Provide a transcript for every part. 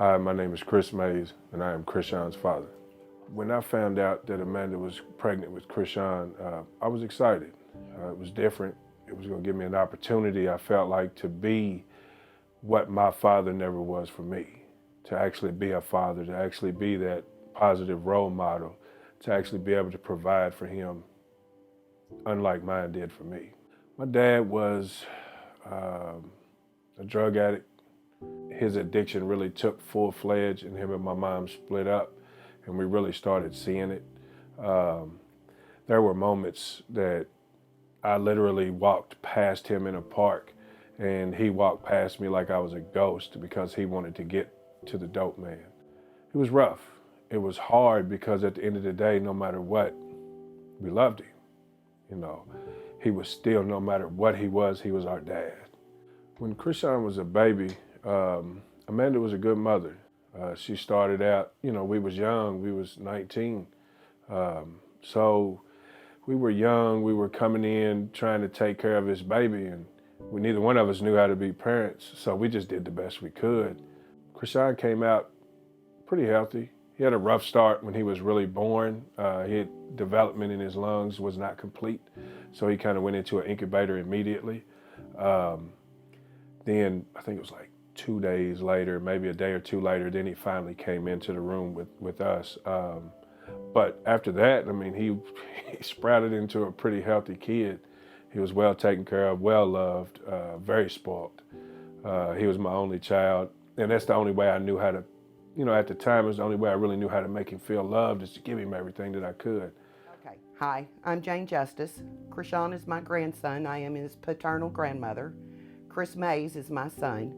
Hi, my name is Krishaun Mays, and I am Krishaun's father. When I found out that Amanda was pregnant with Krishaun, I was excited. It was different. It was going to give me an opportunity, I felt like, to be what my father never was for me, to actually be a father, to actually be that positive role model, to actually be able to provide for him, unlike mine did for me. My dad was a drug addict. His addiction really took full-fledged, and him and my mom split up, and we really started seeing it. There were moments that I literally walked past him in a park, and he walked past me like I was a ghost because he wanted to get to the dope man. It was rough. It was hard because at the end of the day, no matter what, we loved him. You know, he was still, no matter what he was our dad. When Krishaun was a baby, Amanda was a good mother. She started out, we was young, we was 19. So we were young, we were coming in trying to take care of his baby, and neither one of us knew how to be parents, so we just did the best we could. Krishaun came out pretty healthy. He had a rough start when he was really born. His development in his lungs was not complete, so he kind of went into an incubator immediately. Then I think it was like 2 days later, maybe a day or two later, then he finally came into the room with us. But after that, I mean, he sprouted into a pretty healthy kid. He was well taken care of, well loved, very spoiled. He was my only child, and that's the only way I knew how to, at the time, it was the only way I really knew how to make him feel loved, is to give him everything that I could. Okay. Hi, I'm Jane Justice. Krishaun is my grandson. I am his paternal grandmother. Chris Mays is my son.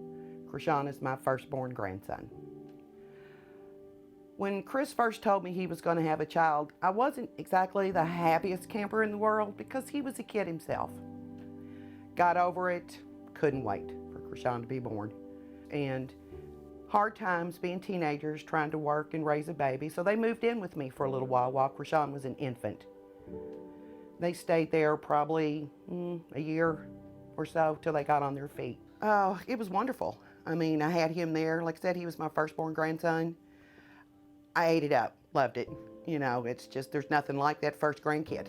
Krishaun is my firstborn grandson. When Chris first told me he was going to have a child, I wasn't exactly the happiest camper in the world because he was a kid himself. Got over it, couldn't wait for Krishaun to be born. And hard times being teenagers, trying to work and raise a baby, so they moved in with me for a little while Krishaun was an infant. They stayed there probably a year or so till they got on their feet. Oh, it was wonderful. I mean, I had him there. Like I said, he was my firstborn grandson. I ate it up, loved it. It's just, there's nothing like that first grandkid.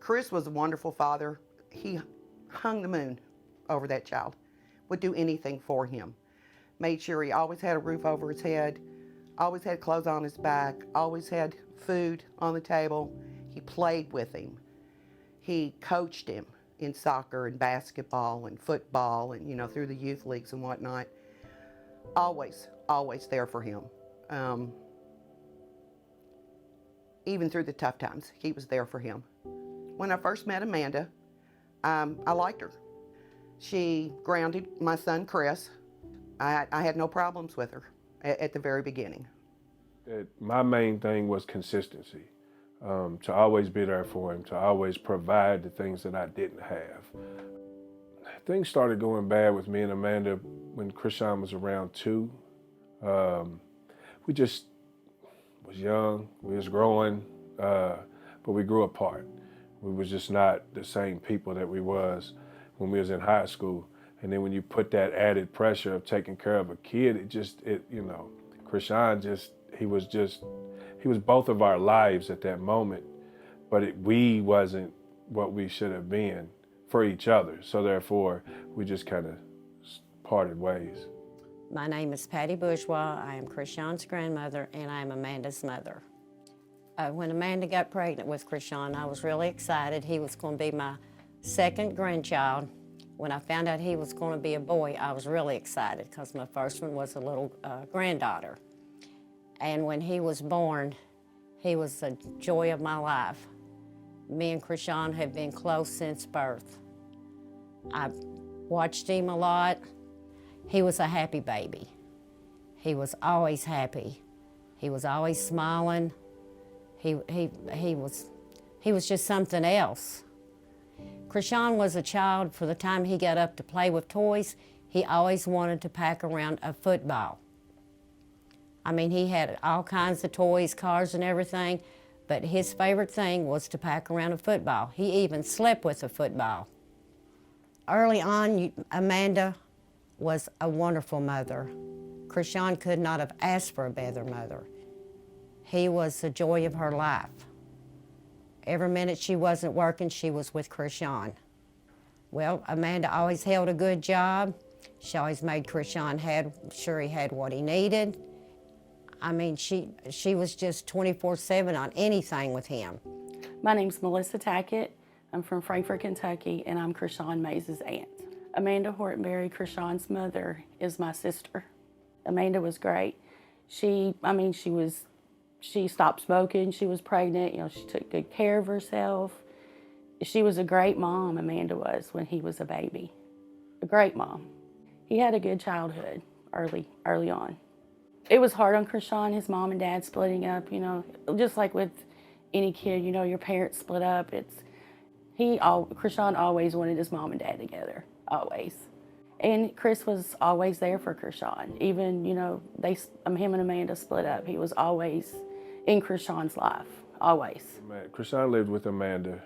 Chris was a wonderful father. He hung the moon over that child, would do anything for him. Made sure he always had a roof over his head, always had clothes on his back, always had food on the table. He played with him. He coached him in soccer and basketball and football and, through the youth leagues and whatnot. Always, always there for him. Even through the tough times, he was there for him. When I first met Amanda, I liked her. She grounded my son, Chris. I had no problems with her at the very beginning. My main thing was consistency. To always be there for him, to always provide the things that I didn't have. Things started going bad with me and Amanda when Krishaun was around 2. We just was young, we was growing, but we grew apart. We was just not the same people that we was when we was in high school. And then when you put that added pressure of taking care of a kid, Krishaun he was both of our lives at that moment, but we wasn't what we should have been for each other. So therefore, we just kind of parted ways. My name is Patty Bourgeois. I am Krishaun's grandmother, and I am Amanda's mother. When Amanda got pregnant with Krishaun, I was really excited. He was going to be my second grandchild. When I found out he was going to be a boy, I was really excited because my first one was a little granddaughter. And when he was born, he was the joy of my life. Me and Krishaun have been close since birth. I've watched him a lot. He was a happy baby. He was always happy. He was always smiling. He was just something else. Krishaun was a child, for the time he got up to play with toys, he always wanted to pack around a football. I mean, he had all kinds of toys, cars and everything, but his favorite thing was to pack around a football. He even slept with a football. Early on, Amanda was a wonderful mother. Krishaun could not have asked for a better mother. He was the joy of her life. Every minute she wasn't working, she was with Krishaun. Well, Amanda always held a good job. She always made Krishaun sure he had what he needed. I mean, she was just 24/7 on anything with him. My name's Melissa Tackett. I'm from Frankfort, Kentucky, and I'm Krishaun Mays' aunt. Amanda Hortonberry, Krishaun's mother, is my sister. Amanda was great. She stopped smoking. She was pregnant. You know, she took good care of herself. She was a great mom, Amanda was, when he was a baby. A great mom. He had a good childhood early on. It was hard on Krishaun, his mom and dad splitting up, you know, just like with any kid, you know, your parents split up. Krishaun always wanted his mom and dad together, always. And Chris was always there for Krishaun. Even, you know, him and Amanda split up. He was always in Krishaun's life, always. Krishaun lived with Amanda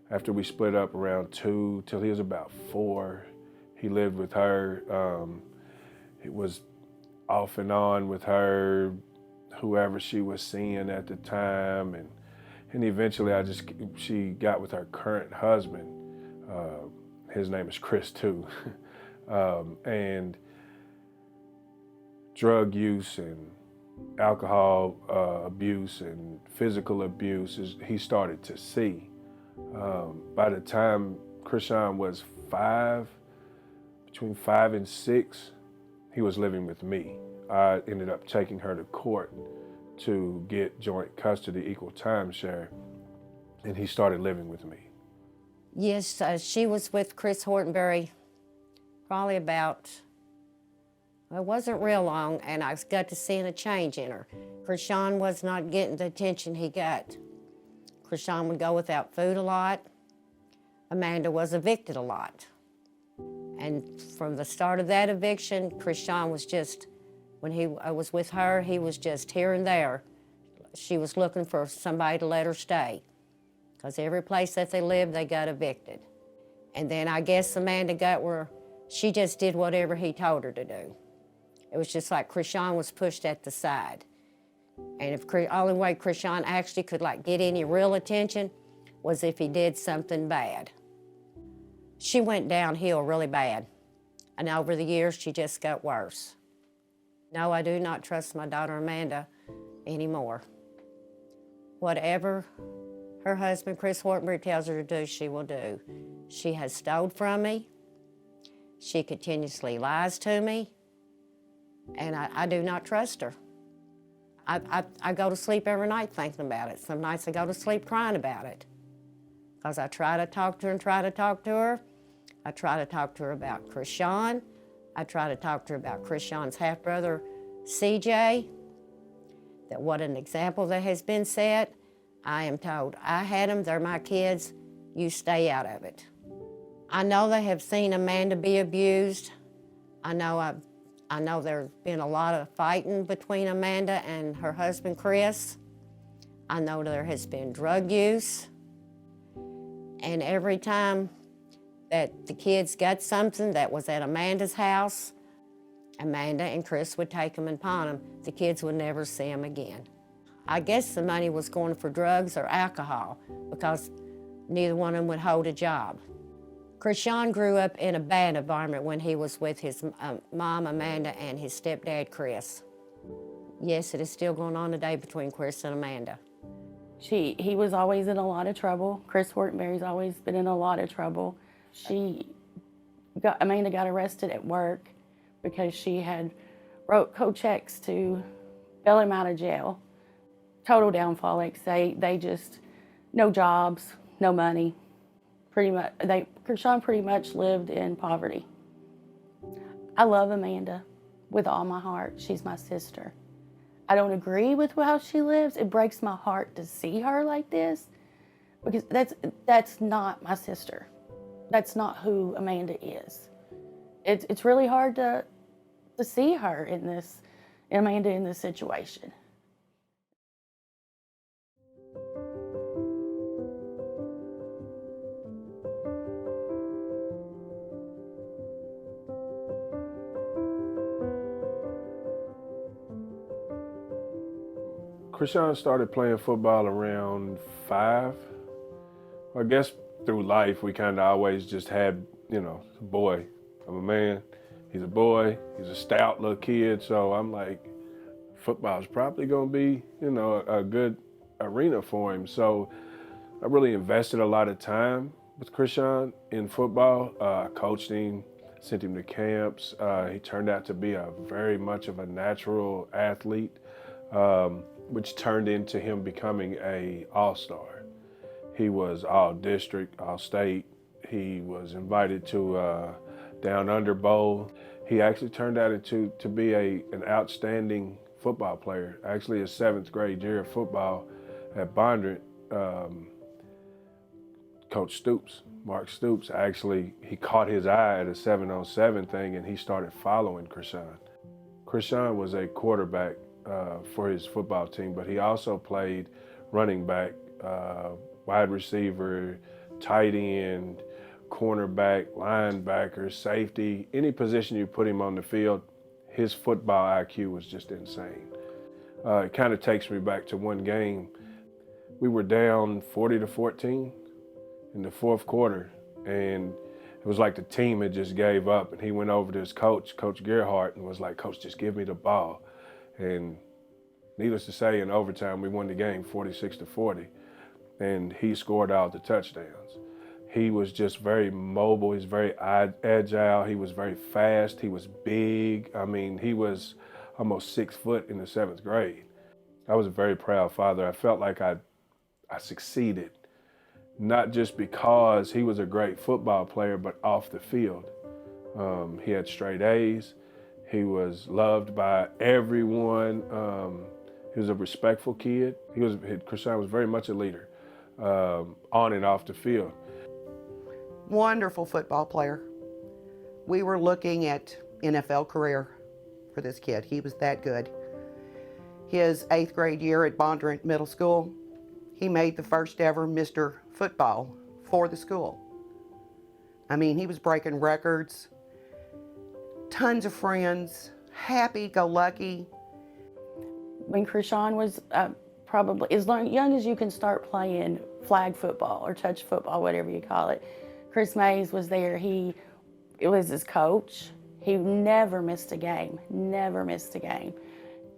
after we split up around 2 till he was about 4. He lived with her. It was off and on with her, whoever she was seeing at the time, and eventually she got with her current husband. His name is Chris too, and drug use and alcohol abuse and physical abuse he started to see. By the time Krishaun was 5, between 5 and 6, he was living with me. I ended up taking her to court to get joint custody, equal time share, and he started living with me. Yes, she was with Chris Hortonberry probably about, it wasn't real long, and I got to seeing a change in her. Krishaun was not getting the attention he got. Krishaun would go without food a lot. Amanda was evicted a lot. And from the start of that eviction, Krishaun was just, when he was with her, he was just here and there. She was looking for somebody to let her stay, because every place that they lived, they got evicted. And then I guess Amanda got where she just did whatever he told her to do. It was just like Krishaun was pushed at the side. And if only way Krishaun actually could get any real attention was if he did something bad. She went downhill really bad. And over the years, she just got worse. No, I do not trust my daughter Amanda anymore. Whatever her husband, Chris Hortonberry, tells her to do, she will do. She has stole from me. She continuously lies to me. And I do not trust her. I go to sleep every night thinking about it. Some nights I go to sleep crying about it. Because I try to talk to her and try to talk to her. I try to talk to her about Krishaun. I try to talk to her about Krishaun's half-brother, CJ. That what an example that has been set. I am told, I had them, they're my kids, you stay out of it. I know they have seen Amanda be abused. I know there's been a lot of fighting between Amanda and her husband, Chris. I know there has been drug use. And every time that the kids got something that was at Amanda's house, Amanda and Chris would take them and pawn them. The kids would never see them again. I guess the money was going for drugs or alcohol because neither one of them would hold a job. Krishaun grew up in a bad environment when he was with his mom, Amanda, and his stepdad, Chris. Yes, it is still going on today between Chris and Amanda. He was always in a lot of trouble. Chris Hortonberry's always been in a lot of trouble. Amanda got arrested at work because she had wrote co-checks to bail him out of jail. Total downfall, like say, they just, no jobs, no money. Krishaun pretty much lived in poverty. I love Amanda with all my heart. She's my sister. I don't agree with how she lives. It breaks my heart to see her like this because that's not my sister. That's not who Amanda is. It's really hard to see her Amanda in this situation. Krishaun started playing football around 5. I guess through life, we kind of always just had, a boy. I'm a man, he's a boy, he's a stout little kid, so I'm like, football's probably gonna be, a good arena for him. So I really invested a lot of time with Krishaun in football. I coached him, sent him to camps. He turned out to be a very much of a natural athlete, which turned into him becoming a all-star. He was all district, all state. He was invited to Down Under Bowl. He actually turned out to be an outstanding football player. Actually, his 7th grade year of football at Bondurant, Coach Stoops, Mark Stoops, he caught his eye at a 7-on-7 thing, and he started following Krishaun. Krishaun was a quarterback for his football team, but he also played running back, wide receiver, tight end, cornerback, linebacker, safety, any position you put him on the field, his football IQ was just insane. It kind of takes me back to one game. We were down 40-14 in the 4th quarter, and it was like the team had just gave up, and he went over to his coach, Coach Gerhardt, and was like, "Coach, just give me the ball." And needless to say, in overtime, we won the game 46-40, and he scored all the touchdowns. He was just very mobile. He's very agile. He was very fast. He was big. I mean, he was almost 6 foot in the 7th grade. I was a very proud father. I felt like I succeeded, not just because he was a great football player, but off the field. He had straight A's. He was loved by everyone. He was a respectful kid. Krishaun was very much a leader, on and off the field. Wonderful football player. We were looking at NFL career for this kid. He was that good. His 8th grade year at Bondurant Middle School, he made the first ever Mr. Football for the school. I mean, he was breaking records, tons of friends, happy-go-lucky. When Krishaun was probably as young as you can start playing flag football or touch football, whatever you call it, Chris Mays was there. It was his coach. He never missed a game, never missed a game.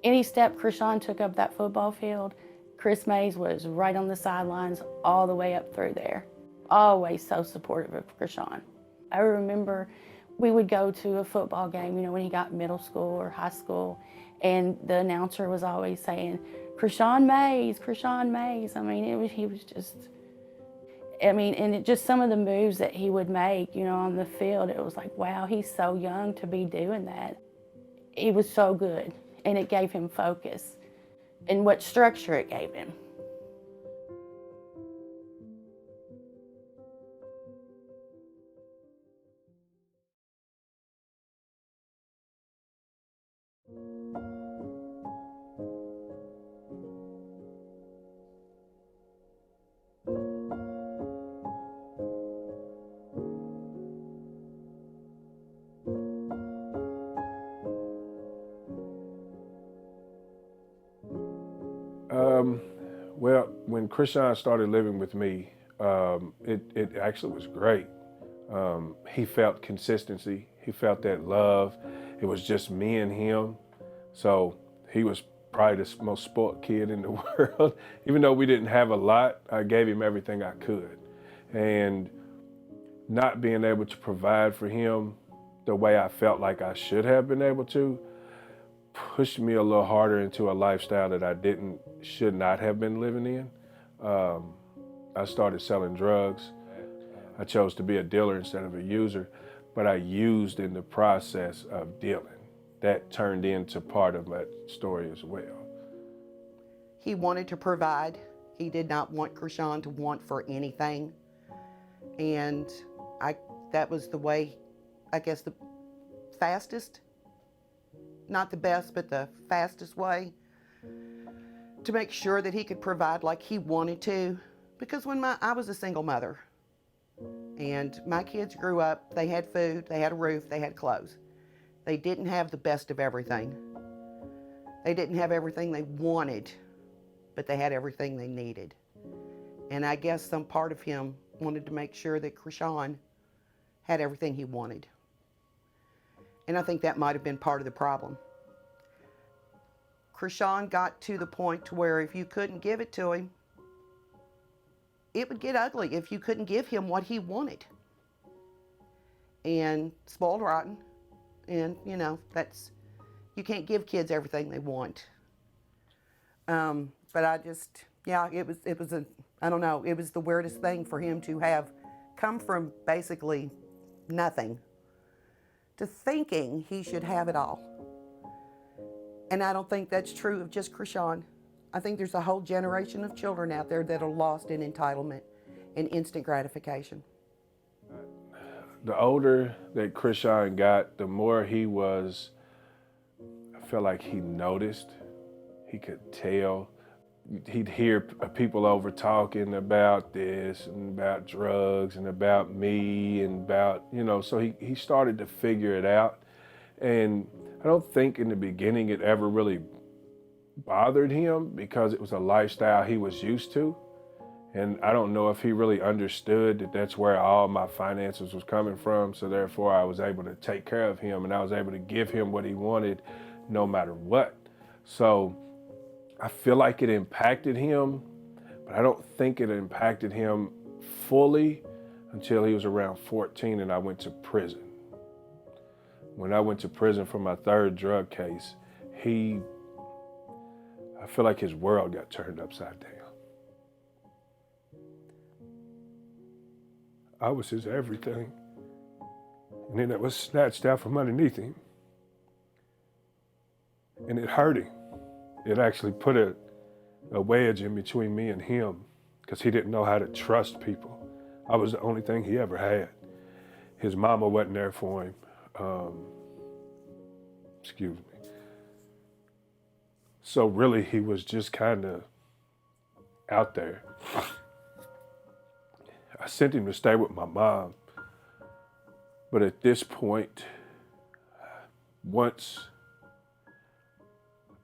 Any step Krishaun took up that football field, Chris Mays was right on the sidelines all the way up through there. Always so supportive of Krishaun. I remember we would go to a football game, when he got middle school or high school, and the announcer was always saying, Krishaun Mays, Krishaun Mays. I mean, just some of the moves that he would make, on the field, it was like, wow, he's so young to be doing that. He was so good, and it gave him focus and what structure it gave him. Well, when Krishaun started living with me, it actually was great. He felt consistency. He felt that love. It was just me and him. So he was probably the most spoiled kid in the world. Even though we didn't have a lot, I gave him everything I could. And not being able to provide for him the way I felt like I should have been able to pushed me a little harder into a lifestyle that I should not have been living in. I started selling drugs. I chose to be a dealer instead of a user, but I used in the process of dealing. That turned into part of my story as well. He wanted to provide. He did not want Krishaun to want for anything. And that was the way, I guess, the fastest, not the best, but the fastest way to make sure that he could provide like he wanted to. Because I was a single mother, and my kids grew up, they had food, they had a roof, they had clothes. They didn't have the best of everything. They didn't have everything they wanted, but they had everything they needed. And I guess some part of him wanted to make sure that Krishaun had everything he wanted. And I think that might have been part of the problem. Krishaun got to the point to where if you couldn't give it to him, it would get ugly if you couldn't give him what he wanted. And spoiled rotten. And, you know, you can't give kids everything they want. But I just, yeah, it was I don't know, it was the weirdest thing for him to have come from basically nothing to thinking he should have it all. And I don't think that's true of just Krishaun. I think there's a whole generation of children out there that are lost in entitlement and instant gratification. The older that Krishaun got, the more I felt like he noticed, he could tell. He'd hear people over talking about this and about drugs and about me and about, you know, so he started to figure it out. And I don't think in the beginning it ever really bothered him because it was a lifestyle he was used to. And I don't know if he really understood that that's where all my finances was coming from. So therefore I was able to take care of him and I was able to give him what he wanted no matter what. So I feel like it impacted him, but I don't think it impacted him fully until he was around 14 and I went to prison. When I went to prison for my third drug case, I feel like his world got turned upside down. I was his everything. And then it was snatched out from underneath him. And it hurt him. It actually put a wedge in between me and him because he didn't know how to trust people. I was the only thing he ever had. His mama wasn't there for him. Excuse me. So really he was just kind of out there. I sent him to stay with my mom. But at this point, once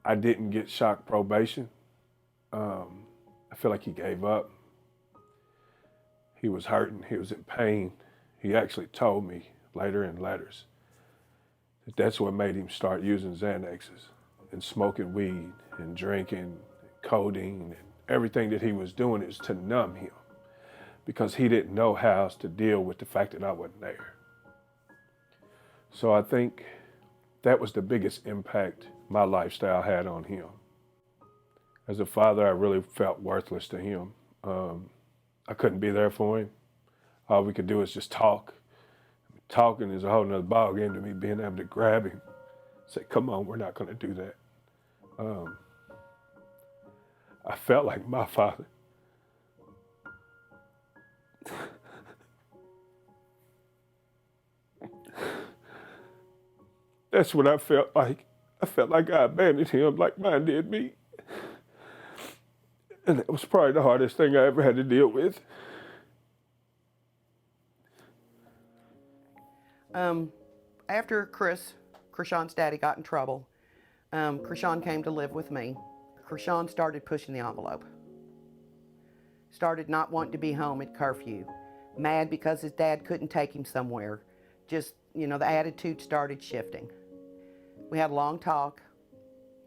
I didn't get shock probation, I feel like he gave up. He was hurting, he was in pain. He actually told me later in letters that that's what made him start using Xanaxes and smoking weed and drinking and codeine and everything that he was doing is to numb him because he didn't know how else to deal with the fact that I wasn't there. So I think that was the biggest impact my lifestyle had on him. As a father, I really felt worthless to him. I couldn't be there for him. All we could do is just talk. Talking is a whole nother ballgame to me, being able to grab him, say, come on, we're not gonna do that. I felt like my father. That's what I felt like. I felt like I abandoned him like mine did me. And it was probably the hardest thing I ever had to deal with. After Krishaun's daddy got in trouble, Krishaun came to live with me. Krishaun started pushing the envelope. Started not wanting to be home at curfew. Mad because his dad couldn't take him somewhere. Just, you know, the attitude started shifting. We had a long talk.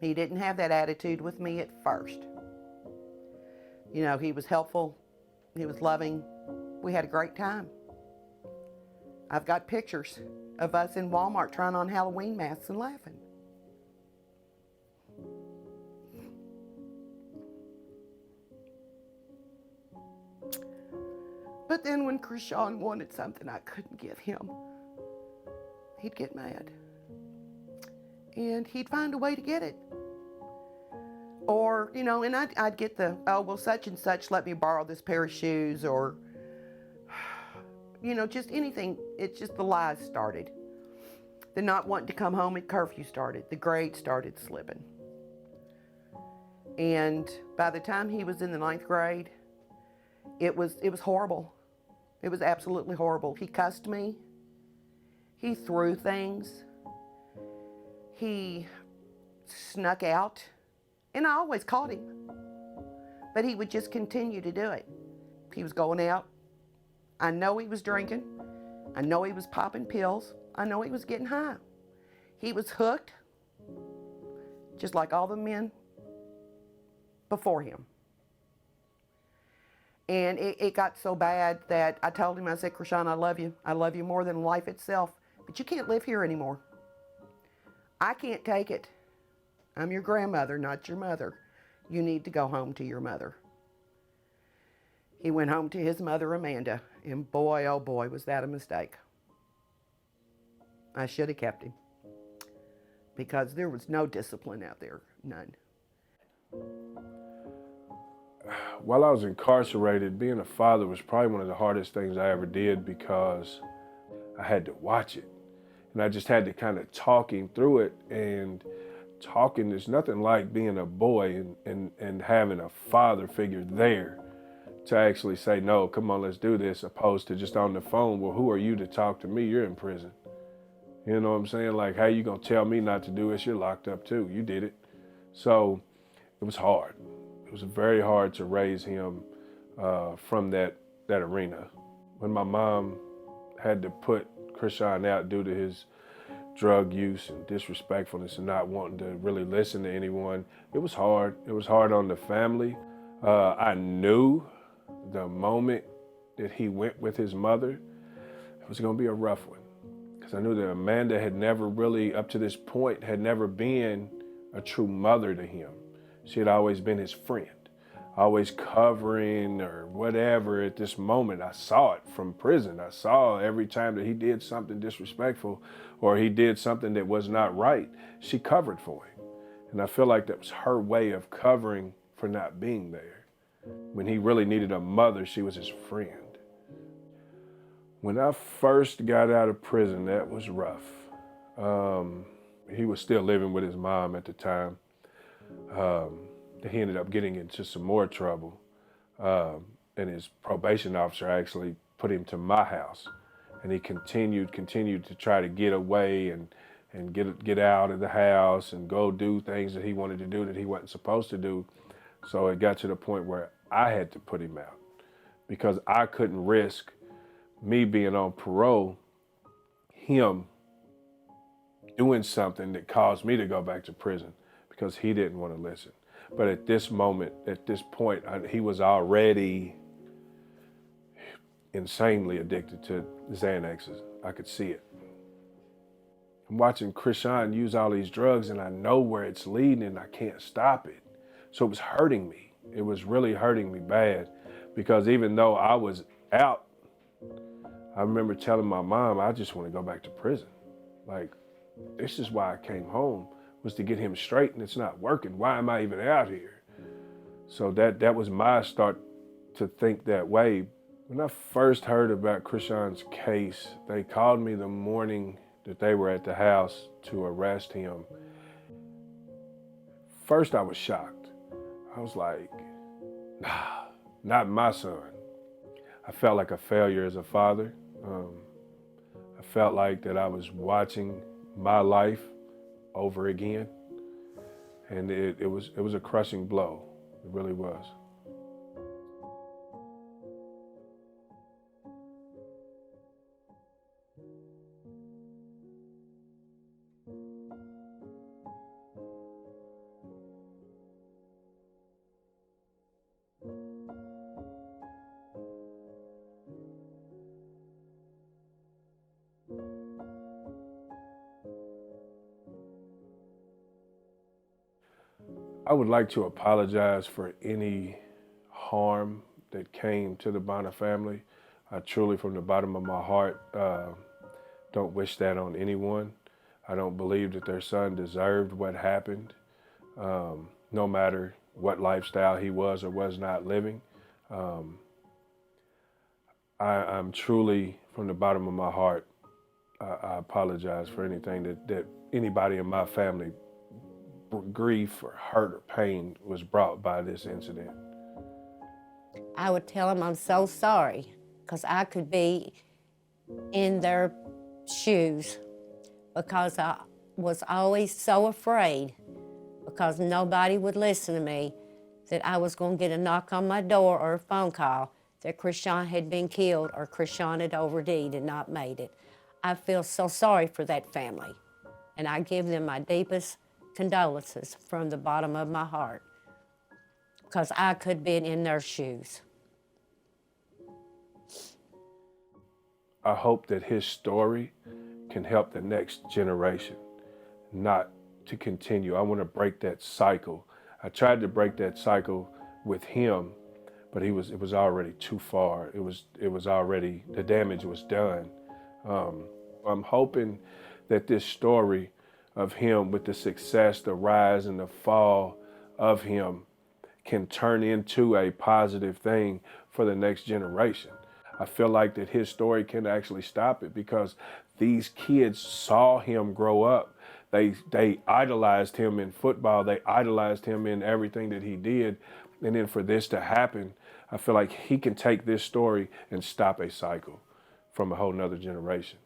He didn't have that attitude with me at first. You know, he was helpful. He was loving. We had a great time. I've got pictures of us in Walmart trying on Halloween masks and laughing. But then when Krishaun wanted something I couldn't give him, he'd get mad. And he'd find a way to get it. Or, you know, and I'd get the, oh, well, such and such let me borrow this pair of shoes, or, you know, just anything. It's just the lies started. The not wanting to come home at curfew started. The grades started slipping. And by the time he was in the 9th grade, it was horrible. It was absolutely horrible. He cussed me. He threw things. He snuck out. And I always caught him. but he would just continue to do it. He was going out. I know he was drinking. I know he was popping pills. I know he was getting high. He was hooked, just like all the men before him. And it got so bad that I told him, I said, Krishaun, I love you. I love you more than life itself, but you can't live here anymore. I can't take it. I'm your grandmother, not your mother. You need to go home to your mother. He went home to his mother, Amanda, and boy, oh boy, was that a mistake. I should have kept him because there was no discipline out there, none. While I was incarcerated, being a father was probably one of the hardest things I ever did because I had to watch it. And I just had to kind of talk him through it. And talking, there's nothing like being a boy and having a father figure there to actually say, no, come on, let's do this, opposed to just on the phone, well, who are you to talk to me? You're in prison. You know what I'm saying? Like, how you gonna tell me not to do this? You're locked up too. You did it. So it was hard. It was very hard to raise him from that arena. When my mom had to put Krishaun out due to his drug use and disrespectfulness and not wanting to really listen to anyone, it was hard. It was hard on the family. I knew the moment that he went with his mother, it was gonna be a rough one. Because I knew that Amanda had never really, up to this point, had never been a true mother to him. She had always been his friend, always covering or whatever. At this moment, I saw it from prison. I saw every time that he did something disrespectful or he did something that was not right, she covered for him. And I feel like that was her way of covering for not being there. When he really needed a mother, she was his friend. When I first got out of prison, that was rough. He was still living with his mom at the time. He ended up getting into some more trouble. And his probation officer actually put him to my house. And he continued to try to get away and get out of the house and go do things that he wanted to do that he wasn't supposed to do. So it got to the point where I had to put him out because I couldn't risk me being on parole, him doing something that caused me to go back to prison because he didn't want to listen. But at this moment, at this point, he was already insanely addicted to Xanaxes. I could see it. I'm watching Krishaun use all these drugs and I know where it's leading and I can't stop it. So it was hurting me. It was really hurting me bad because even though I was out, I remember telling my mom, I just want to go back to prison. Like, this is why I came home, was to get him straight and it's not working. Why am I even out here? So that was my start to think that way. When I first heard about Krishaun's case, they called me the morning that they were at the house to arrest him. First, I was shocked. I was like, nah, not my son. I felt like a failure as a father. I felt like that I was watching my life over again. And it was a crushing blow. It really was. I would like to apologize for any harm that came to the Bonner family. I truly, from the bottom of my heart, don't wish that on anyone. I don't believe that their son deserved what happened, no matter what lifestyle he was or was not living. I'm truly, from the bottom of my heart, I apologize for anything that anybody in my family grief or hurt or pain was brought by this incident. I would tell them I'm so sorry because I could be in their shoes because I was always so afraid because nobody would listen to me that I was going to get a knock on my door or a phone call that Krishaun had been killed or Krishaun had OD'd and not made it. I feel so sorry for that family, and I give them my deepest condolences from the bottom of my heart, because I could have been in their shoes. I hope that his story can help the next generation not to continue. I want to break that cycle. I tried to break that cycle with him, but it was already too far. It was already, the damage was done. I'm hoping that this story of him, with the success, the rise and the fall of him, can turn into a positive thing for the next generation. I feel like that his story can actually stop it, because these kids saw him grow up. They idolized him in football. They idolized him in everything that he did. And then for this to happen, I feel like he can take this story and stop a cycle from a whole nother generation.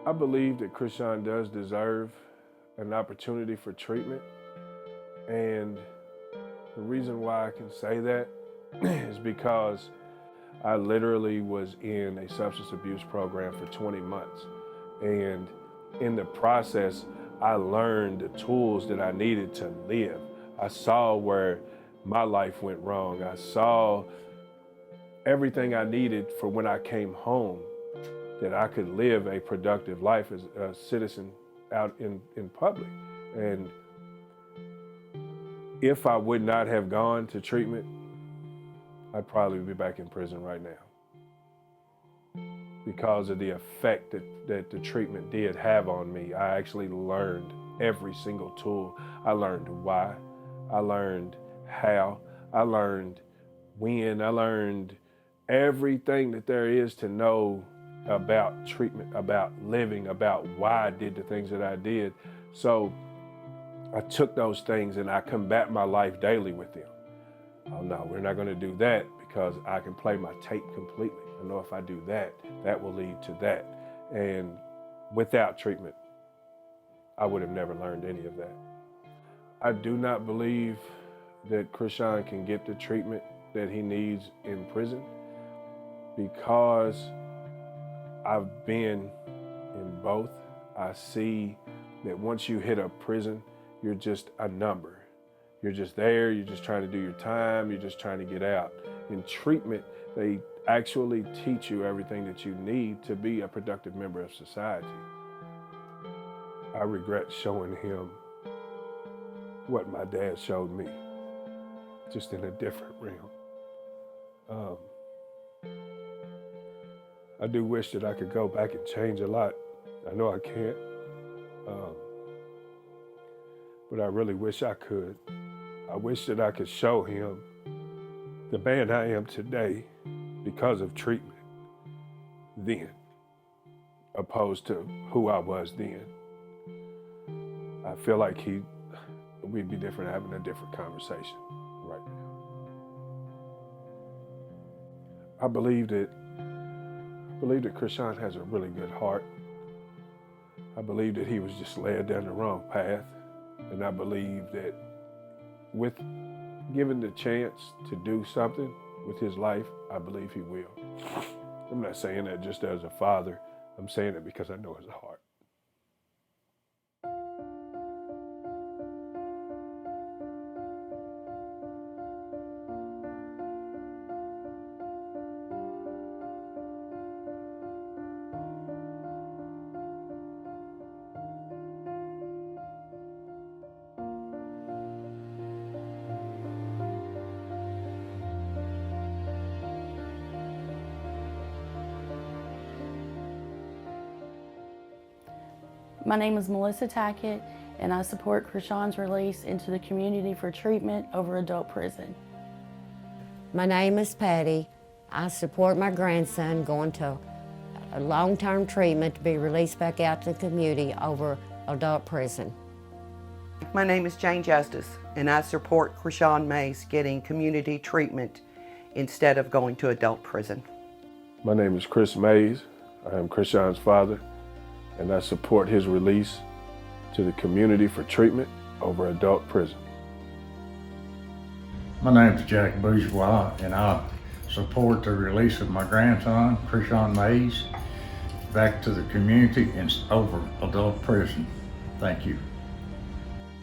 I believe that Krishaun does deserve an opportunity for treatment. And the reason why I can say that is because I literally was in a substance abuse program for 20 months. And in the process, I learned the tools that I needed to live. I saw where my life went wrong. I saw everything I needed for when I came home, that I could live a productive life as a citizen out in public. And if I would not have gone to treatment, I'd probably be back in prison right now, because of the effect that the treatment did have on me. I actually learned every single tool. I learned why, I learned how, I learned when, I learned everything that there is to know about treatment, about living, about why I did the things that I did. So I took those things and I combat my life daily with them. Oh no, we're not going to do that, because I can play my tape completely. I know if I do that, that will lead to that. And without treatment, I would have never learned any of that. I do not believe that Krishaun can get the treatment that he needs in prison, because I've been in both. I see that once you hit a prison, you're just a number. You're just there, you're just trying to do your time, you're just trying to get out. In treatment, they actually teach you everything that you need to be a productive member of society. I regret showing him what my dad showed me, just in a different realm. I do wish that I could go back and change a lot. I know I can't, but I really wish I could. I wish that I could show him the man I am today because of treatment then, opposed to who I was then. I feel like we'd be different, having a different conversation right now. I believe that Krishaun has a really good heart. I believe that he was just led down the wrong path. And I believe that with given the chance to do something with his life, I believe he will. I'm not saying that just as a father. I'm saying it because I know his heart. My name is Melissa Tackett, and I support Krishaun's release into the community for treatment over adult prison. My name is Patty. I support my grandson going to a long-term treatment to be released back out to the community over adult prison. My name is Jane Justice, and I support Krishaun Mays getting community treatment instead of going to adult prison. My name is Krishaun Mays. I am Krishaun's father, and I support his release to the community for treatment over adult prison. My name is Jack Bourgeois, and I support the release of my grandson, Krishaun Mays, back to the community and over adult prison. Thank you.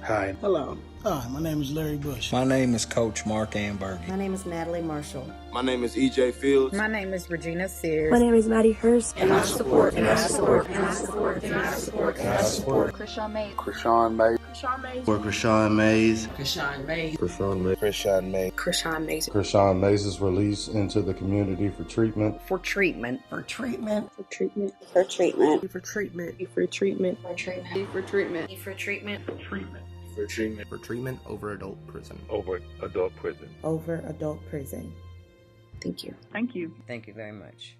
Hi. Hello. Hi, my name is Larry Bush. My name is Coach Mark Amberg. My name is Natalie Marshall. My name is EJ Fields. My name is Regina Sears. My name is Maddie Hurst. And I support Krishaun Mays. Krishaun Mays. Krishaun Mays. For Krishaun Mays. Krishaun Mays. Krishaun Mays. Krishaun Mays. Krishaun Mays. Krishaun Mays' release into the community for treatment. For treatment. For treatment. For treatment. For treatment. For treatment. For treatment. For treatment. For treatment. For treatment. For treatment. For treatment. For treatment over adult prison. Over adult prison. Over adult prison. Thank you. Thank you. Thank you very much.